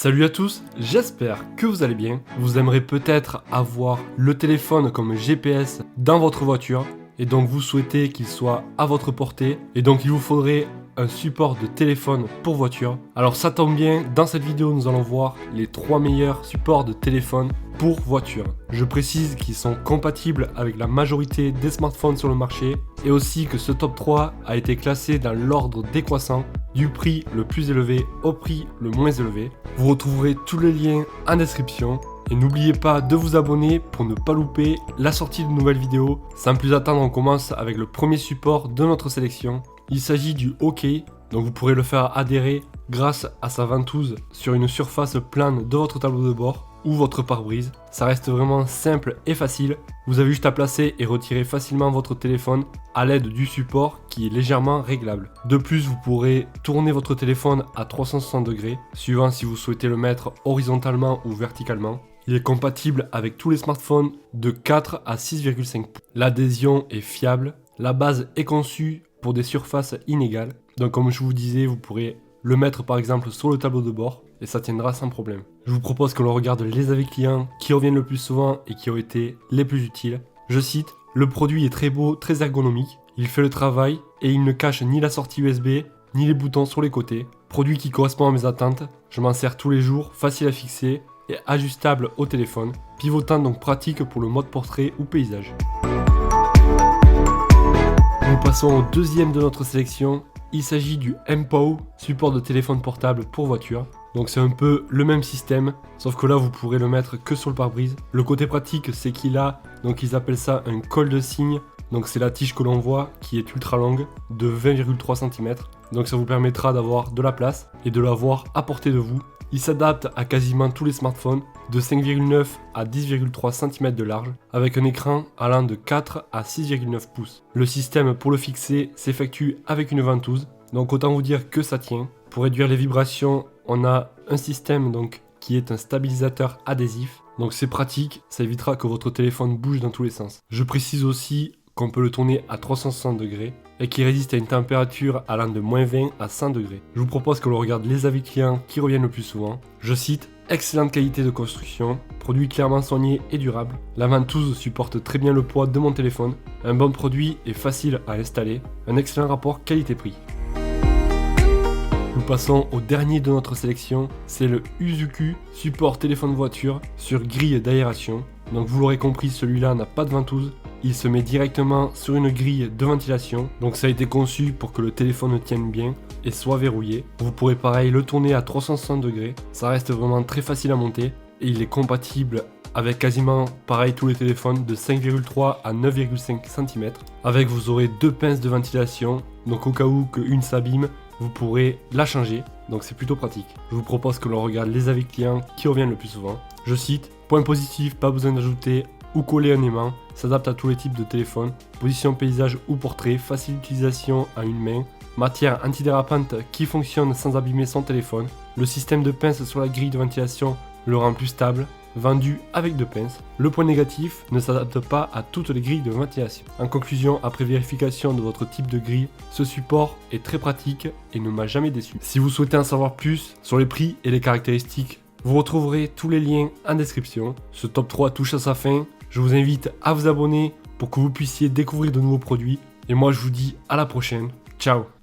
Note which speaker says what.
Speaker 1: Salut à tous, j'espère que vous allez bien. Vous aimerez peut-être avoir le téléphone comme GPS dans votre voiture et donc vous souhaitez qu'il soit à votre portée et donc il vous faudrait un support de téléphone pour voiture. Alors ça tombe bien, dans cette vidéo nous allons voir les 3 meilleurs supports de téléphone pour voiture. Je précise qu'ils sont compatibles avec la majorité des smartphones sur le marché et aussi que ce top 3 a été classé dans l'ordre décroissant du prix le plus élevé au prix le moins élevé. Vous retrouverez tous les liens en description et n'oubliez pas de vous abonner pour ne pas louper la sortie de nouvelles vidéos. Sans plus attendre, on commence avec le premier support de notre sélection. Il s'agit du Hockey, donc vous pourrez le faire adhérer grâce à sa ventouse sur une surface plane de votre tableau de bord ou votre pare-brise. Ça reste vraiment simple et facile. Vous avez juste à placer et retirer facilement votre téléphone à l'aide du support qui est légèrement réglable. De plus, vous pourrez tourner votre téléphone à 360 degrés, suivant si vous souhaitez le mettre horizontalement ou verticalement. Il est compatible avec tous les smartphones de 4 à 6,5 pouces. L'adhésion est fiable. La base est conçue pour des surfaces inégales. Donc comme je vous disais, vous pourrez le mettre par exemple sur le tableau de bord et ça tiendra sans problème. Je vous propose que l'on regarde les avis clients qui reviennent le plus souvent et qui ont été les plus utiles. Je cite: le produit est très beau, très ergonomique, il fait le travail et il ne cache ni la sortie USB ni les boutons sur les côtés. Produit qui correspond à mes attentes, je m'en sers tous les jours, facile à fixer et ajustable au téléphone, pivotant donc pratique pour le mode portrait ou paysage. Nous passons au deuxième de notre sélection. Il s'agit du MPOW, support de téléphone portable pour voiture. Donc c'est un peu le même système, sauf que là vous pourrez le mettre que sur le pare-brise. Le côté pratique, c'est qu'il a, donc ils appellent ça un col de cygne. Donc c'est la tige que l'on voit qui est ultra longue, de 20,3 cm. Donc ça vous permettra d'avoir de la place et de l'avoir à portée de vous. Il s'adapte à quasiment tous les smartphones, de 5,9 à 10,3 cm de large, avec un écran allant de 4 à 6,9 pouces. Le système pour le fixer s'effectue avec une ventouse, donc autant vous dire que ça tient. Pour réduire les vibrations, on a un système donc qui est un stabilisateur adhésif, donc c'est pratique, ça évitera que votre téléphone bouge dans tous les sens. Je précise aussi qu'on peut le tourner à 360 degrés et qui résiste à une température allant de -20 à 100 degrés. Je vous propose que l'on regarde les avis clients qui reviennent le plus souvent. Je cite: excellente qualité de construction, produit clairement soigné et durable. La ventouse supporte très bien le poids de mon téléphone. Un bon produit et facile à installer. Un excellent rapport qualité-prix. Nous passons au dernier de notre sélection, c'est le Uzuku, support téléphone voiture sur grille d'aération. Donc vous l'aurez compris, celui-là n'a pas de ventouse. Il se met directement sur une grille de ventilation. Donc ça a été conçu pour que le téléphone tienne bien et soit verrouillé. Vous pourrez pareil le tourner à 360 degrés. Ça reste vraiment très facile à monter et il est compatible avec quasiment pareil tous les téléphones de 5,3 à 9,5 cm. Avec vous aurez 2 pinces de ventilation. Donc au cas où qu'une s'abîme, vous pourrez la changer. Donc c'est plutôt pratique. Je vous propose que l'on regarde les avis clients qui reviennent le plus souvent. Je cite: point positif, pas besoin d'ajouter ou coller un aimant, s'adapte à tous les types de téléphones, position paysage ou portrait, facile utilisation à une main, matière antidérapante qui fonctionne sans abîmer son téléphone, le système de pince sur la grille de ventilation le rend plus stable, vendu avec 2 pinces. Le point négatif, ne s'adapte pas à toutes les grilles de ventilation. En conclusion, après vérification de votre type de grille, ce support est très pratique et ne m'a jamais déçu. Si vous souhaitez en savoir plus sur les prix et les caractéristiques, vous retrouverez tous les liens en description. Ce top 3 touche à sa fin. Je vous invite à vous abonner pour que vous puissiez découvrir de nouveaux produits. Et moi je vous dis à la prochaine. Ciao!